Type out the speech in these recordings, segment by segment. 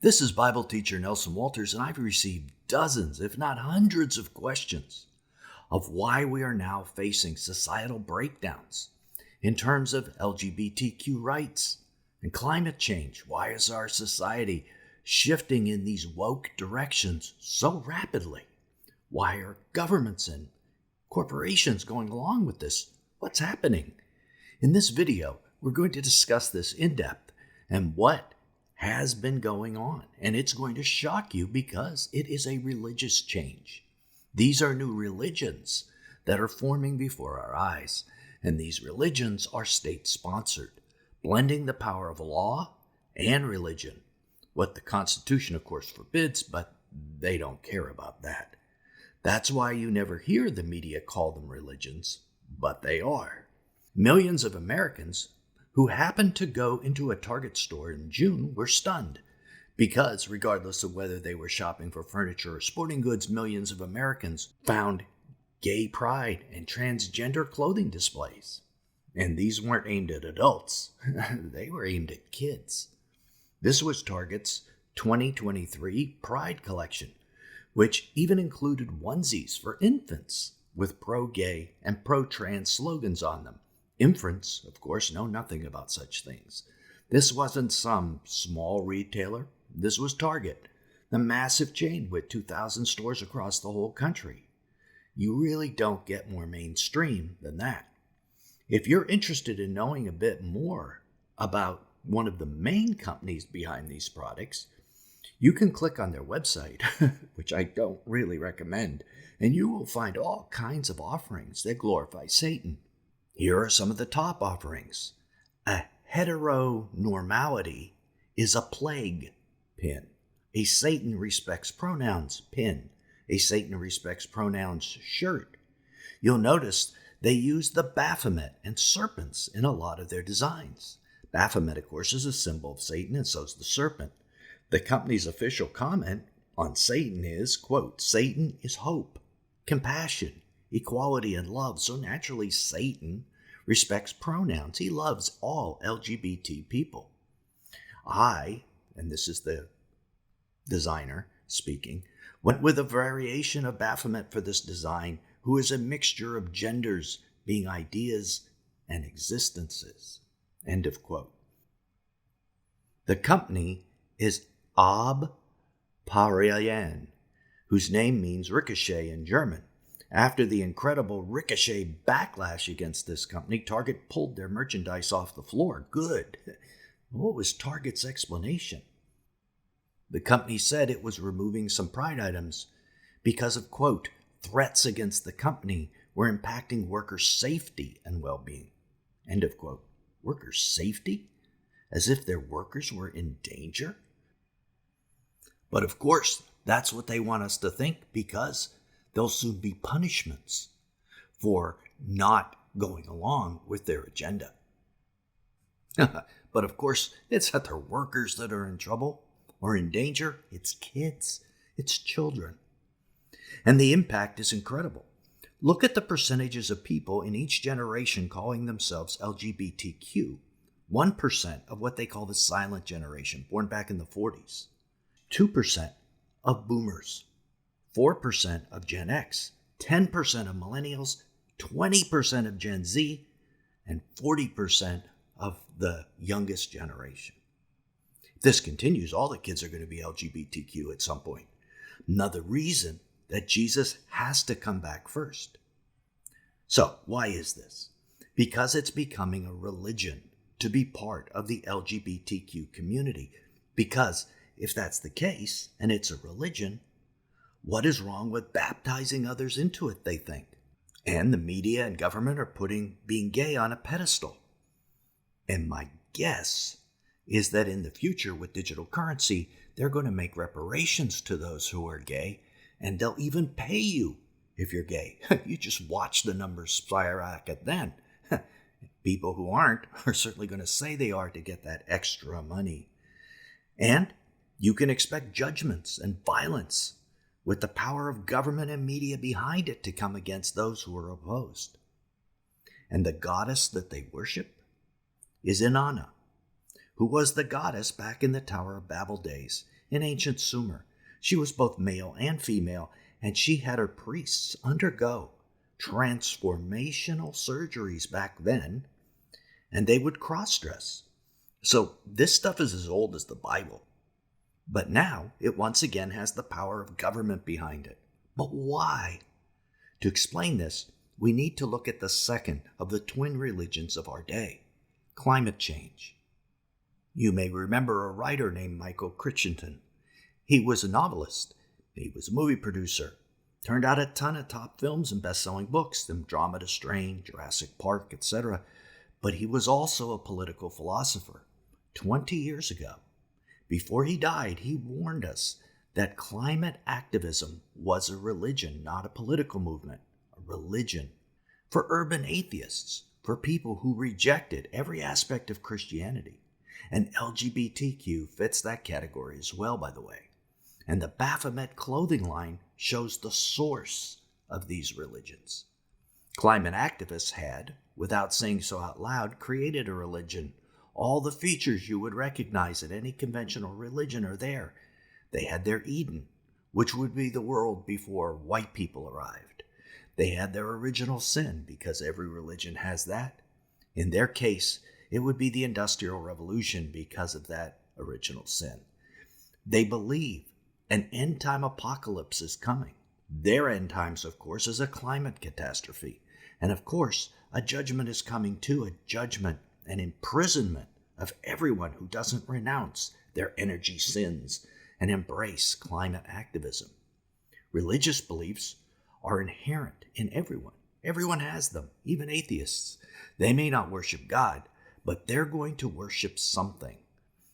This is Bible teacher Nelson Walters, and I've received dozens, if not hundreds, of questions of why we are now facing societal breakdowns in terms of LGBTQ rights and climate change. Why is our society shifting in these woke directions so rapidly? Why are governments and corporations going along with this? What's happening? In this video, we're going to discuss this in depth and what has been going on, and it's going to shock you because it is a religious change. These are new religions that are forming before our eyes, and these religions are state-sponsored, blending the power of law and religion, what the Constitution, of course, forbids, but they don't care about that. That's why you never hear the media call them religions, but they are. Millions of Americans who happened to go into a Target store in June were stunned because, regardless of whether they were shopping for furniture or sporting goods, millions of Americans found gay pride and transgender clothing displays. And these weren't aimed at adults, they were aimed at kids. This was Target's 2023 Pride collection, which even included onesies for infants with pro-gay and pro-trans slogans on them. Infants, of course, know nothing about such things. This wasn't some small retailer. This was Target, the massive chain with 2,000 stores across the whole country. You really don't get more mainstream than that. If you're interested in knowing a bit more about one of the main companies behind these products, you can click on their website, which I don't really recommend, and you will find all kinds of offerings that glorify Satan. Here are some of the top offerings. A heteronormality is a plague pin. A Satan respects pronouns pin. A Satan respects pronouns shirt. You'll notice they use the Baphomet and serpents in a lot of their designs. Baphomet, of course, is a symbol of Satan, and so is the serpent. The company's official comment on Satan is, quote, Satan is hope, compassion, equality, and love. So naturally, Satan respects pronouns. He loves all LGBT people. I, and this is the designer speaking, went with a variation of Baphomet for this design, who is a mixture of genders being ideas and existences. End of quote. The company is Ab Parian, whose name means ricochet in German. After the incredible ricochet backlash against this company, Target pulled their merchandise off the floor. Good. What was Target's explanation? The company said it was removing some Pride items because of, quote, threats against the company were impacting workers' safety and well-being. End of quote. Workers' safety? As if their workers were in danger? But of course, that's what they want us to think, because there'll soon be punishments for not going along with their agenda. But of course, it's not their workers that are in trouble or in danger. It's kids. It's children. And the impact is incredible. Look at the percentages of people in each generation calling themselves LGBTQ. 1% of what they call the silent generation, born back in the 40s. 2% of boomers. 4% of Gen X. 10% of millennials. 20% of Gen Z. And 40% of the youngest generation. If this continues, all the kids are going to be LGBTQ at some point. Another reason that Jesus has to come back first. So, why is this? Because it's becoming a religion to be part of the LGBTQ community. Because if that's the case, and it's a religion, what is wrong with baptizing others into it, they think? And the media and government are putting being gay on a pedestal. And my guess is that in the future with digital currency, they're going to make reparations to those who are gay, and they'll even pay you if you're gay. You just watch the numbers skyrocket then. People who aren't are certainly going to say they are to get that extra money. And you can expect judgments and violence with the power of government and media behind it to come against those who are opposed. And the goddess that they worship is Inanna, who was the goddess back in the Tower of Babel days in ancient Sumer. She was both male and female, and she had her priests undergo transformational surgeries back then, and they would cross-dress. So this stuff is as old as the Bible. But now it once again has the power of government behind it. But why? To explain this, we need to look at the second of the twin religions of our day, climate change. You may remember a writer named Michael Crichton. He was a novelist. He was a movie producer. Turned out a ton of top films and best-selling books, Andromeda Strain, Jurassic Park, etc. But he was also a political philosopher. 20 years ago, before he died, he warned us that climate activism was a religion, not a political movement, a religion. For urban atheists, for people who rejected every aspect of Christianity. And LGBTQ fits that category as well, by the way. And the Baphomet clothing line shows the source of these religions. Climate activists had, without saying so out loud, created a religion. All the features you would recognize in any conventional religion are there. They had their Eden, which would be the world before white people arrived. They had their original sin, because every religion has that. In their case, it would be the Industrial Revolution because of that original sin. They believe an end-time apocalypse is coming. Their end times, of course, is a climate catastrophe. And of course, a judgment is coming too, a judgment and imprisonment of everyone who doesn't renounce their energy sins and embrace climate activism. Religious beliefs are inherent in everyone. Everyone has them, even atheists. They may not worship God, but they're going to worship something.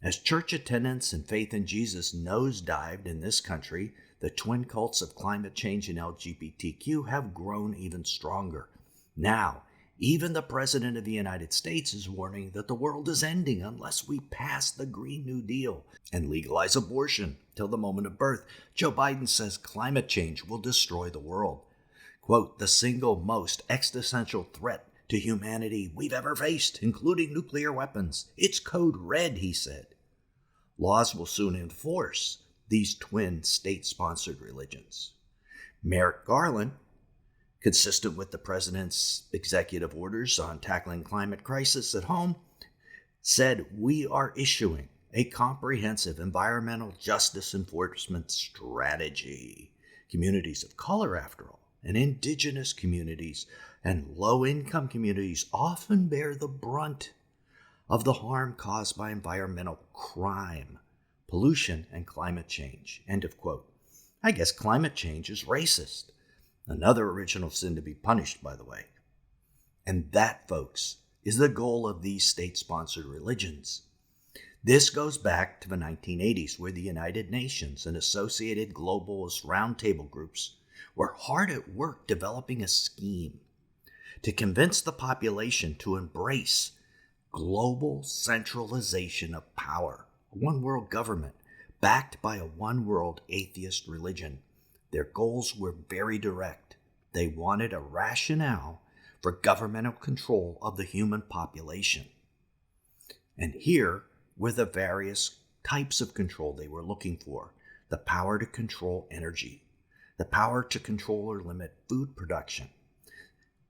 As church attendance and faith in Jesus nosedived in this country, the twin cults of climate change and LGBTQ have grown even stronger. Now, even the President of the United States is warning that the world is ending unless we pass the Green New Deal and legalize abortion till the moment of birth. Joe Biden says climate change will destroy the world. Quote, the single most existential threat to humanity we've ever faced, including nuclear weapons. It's code red, he said. Laws will soon enforce these twin state-sponsored religions. Merrick Garland, consistent with the president's executive orders on tackling climate crisis at home, said we are issuing a comprehensive environmental justice enforcement strategy. Communities of color, after all, and indigenous communities and low-income communities often bear the brunt of the harm caused by environmental crime, pollution, and climate change. End of quote. I guess climate change is racist. Another original sin to be punished, by the way. And that, folks, is the goal of these state-sponsored religions. This goes back to the 1980s, where the United Nations and associated globalist roundtable groups were hard at work developing a scheme to convince the population to embrace global centralization of power, a one-world government backed by a one-world atheist religion. Their goals were very direct. They wanted a rationale for governmental control of the human population. And here were the various types of control they were looking for. The power to control energy, the power to control or limit food production,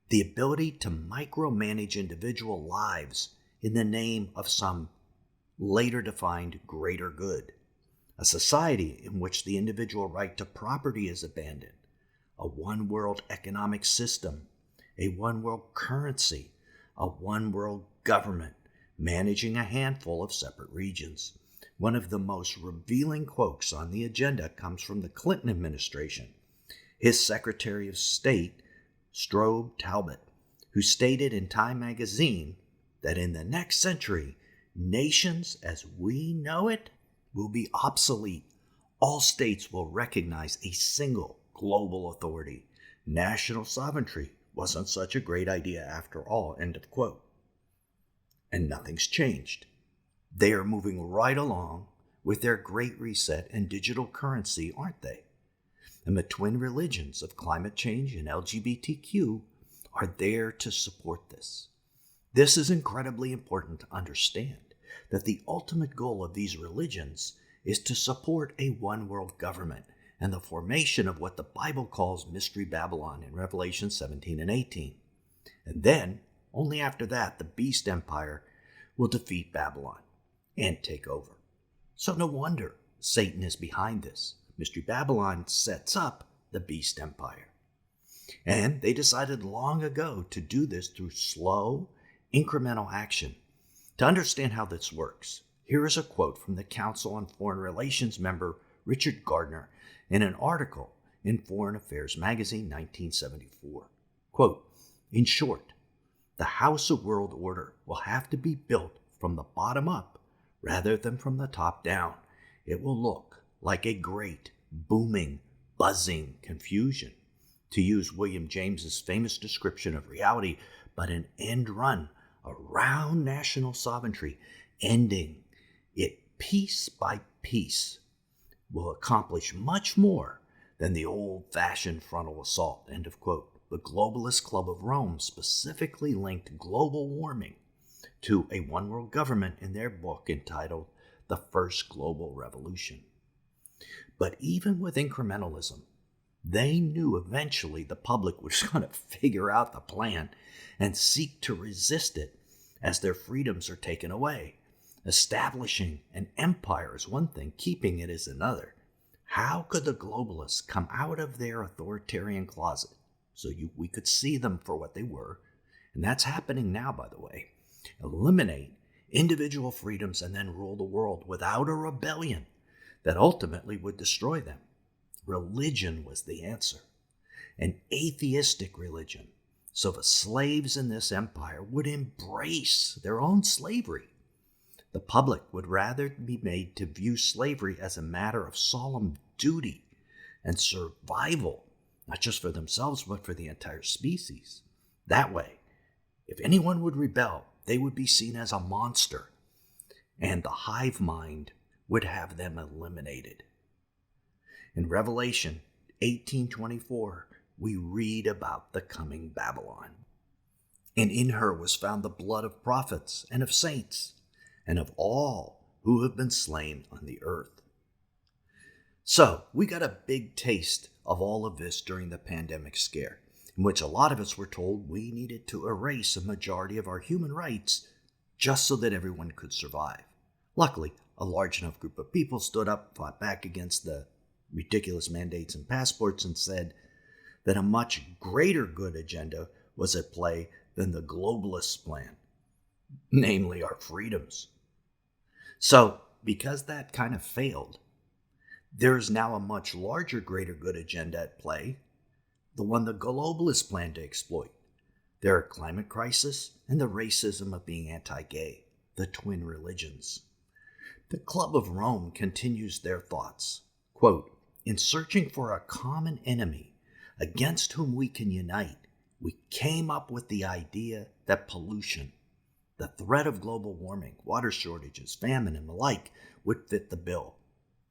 the ability to micromanage individual lives in the name of some later defined greater good, a society in which the individual right to property is abandoned, a one-world economic system, a one-world currency, a one-world government managing a handful of separate regions. One of the most revealing quotes on the agenda comes from the Clinton administration. His Secretary of State, Strobe Talbot, who stated in Time magazine that in the next century, nations as we know it will be obsolete. All states will recognize a single global authority. National sovereignty wasn't such a great idea after all, end of quote. And nothing's changed. They are moving right along with their Great Reset and digital currency, aren't they? And the twin religions of climate change and LGBTQ are there to support this. This is incredibly important to understand that the ultimate goal of these religions is to support a one-world government and the formation of what the Bible calls Mystery Babylon in Revelation 17 and 18. And then, only after that, the Beast Empire will defeat Babylon and take over. So no wonder Satan is behind this. Mystery Babylon sets up the Beast Empire. And they decided long ago to do this through slow, incremental action. To understand how this works, here is a quote from the Council on Foreign Relations member Richard Gardner in an article in Foreign Affairs magazine, 1974. Quote, "In short, the House of World Order will have to be built from the bottom up rather than from the top down. It will look like a great, booming, buzzing confusion, to use William James's famous description of reality, but an end run around national sovereignty, ending it piece by piece, will accomplish much more than the old-fashioned frontal assault." End of quote. The Globalist Club of Rome specifically linked global warming to a one-world government in their book entitled The First Global Revolution. But even with incrementalism, they knew eventually the public was going to figure out the plan and seek to resist it as their freedoms are taken away. Establishing an empire is one thing, keeping it is another. How could the globalists come out of their authoritarian closet so we could see them for what they were, and that's happening now, by the way, eliminate individual freedoms and then rule the world without a rebellion that ultimately would destroy them? Religion was the answer, an atheistic religion. So the slaves in this empire would embrace their own slavery. The public would rather be made to view slavery as a matter of solemn duty and survival, not just for themselves, but for the entire species. That way, if anyone would rebel, they would be seen as a monster, and the hive mind would have them eliminated. In Revelation 18:24, we read about the coming Babylon. "And in her was found the blood of prophets and of saints, and of all who have been slain on the earth." So we got a big taste of all of this during the pandemic scare, in which a lot of us were told we needed to erase a majority of our human rights just so that everyone could survive. Luckily, a large enough group of people stood up, fought back against the ridiculous mandates and passports, and said that a much greater good agenda was at play than the globalists' plan, namely our freedoms. So, because that kind of failed, there is now a much larger greater good agenda at play, the one the globalists plan to exploit. There are climate crisis and the racism of being anti-gay, the twin religions. The Club of Rome continues their thoughts. Quote, "In searching for a common enemy against whom we can unite, we came up with the idea that pollution, the threat of global warming, water shortages, famine, and the like would fit the bill.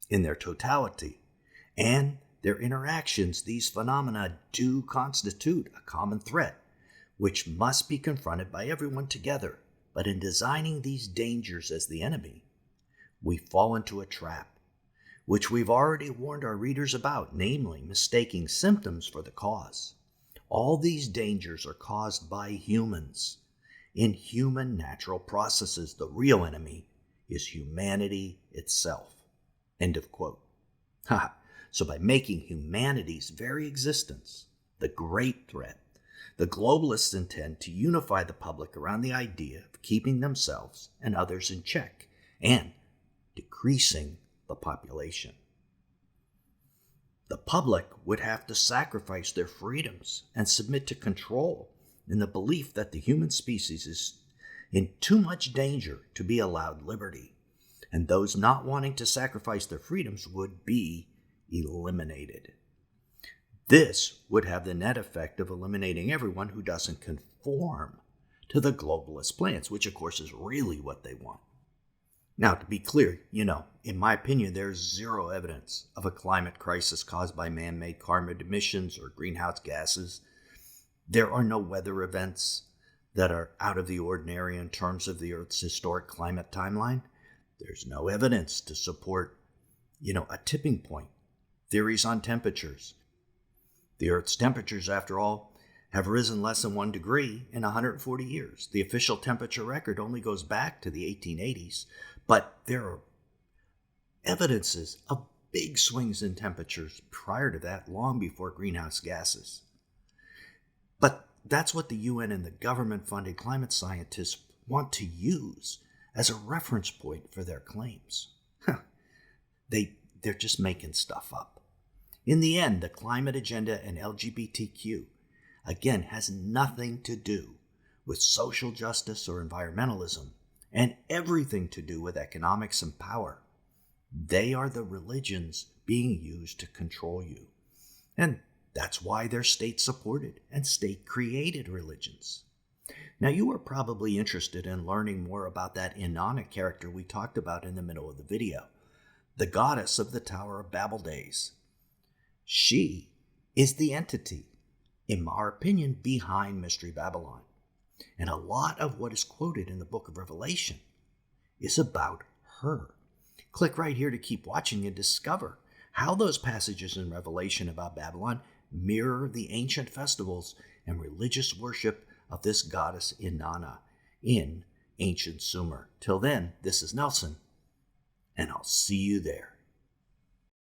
In their totality and their interactions, these phenomena do constitute a common threat, which must be confronted by everyone together. But in designing these dangers as the enemy, we fall into a trap, which we've already warned our readers about, namely mistaking symptoms for the cause. All these dangers are caused by humans. In human natural processes, the real enemy is humanity itself." End of quote. So by making humanity's very existence the great threat, the globalists intend to unify the public around the idea of keeping themselves and others in check and decreasing the population. The public would have to sacrifice their freedoms and submit to control in the belief that the human species is in too much danger to be allowed liberty, and those not wanting to sacrifice their freedoms would be eliminated. This would have the net effect of eliminating everyone who doesn't conform to the globalist plans, which of course is really what they want. Now, to be clear, in my opinion, there's zero evidence of a climate crisis caused by man-made carbon emissions or greenhouse gases. There are no weather events that are out of the ordinary in terms of the Earth's historic climate timeline, there's no evidence to support, a tipping point. Theories on temperatures. The Earth's temperatures, after all, have risen less than 1 degree in 140 years. The official temperature record only goes back to the 1880s, but there are evidences of big swings in temperatures prior to that, long before greenhouse gases. But that's what the UN and the government-funded climate scientists want to use as a reference point for their claims. They're just making stuff up. In the end, the climate agenda and LGBTQ, again, has nothing to do with social justice or environmentalism, and everything to do with economics and power. They are the religions being used to control you. And that's why they're state-supported and state-created religions. Now, you are probably interested in learning more about that Inanna character we talked about in the middle of the video, the goddess of the Tower of Babel days. She is the entity, in our opinion, behind Mystery Babylon. And a lot of what is quoted in the book of Revelation is about her. Click right here to keep watching and discover how those passages in Revelation about Babylon mirror the ancient festivals and religious worship of this goddess Inanna in ancient Sumer. Till then, this is Nelson, and I'll see you there.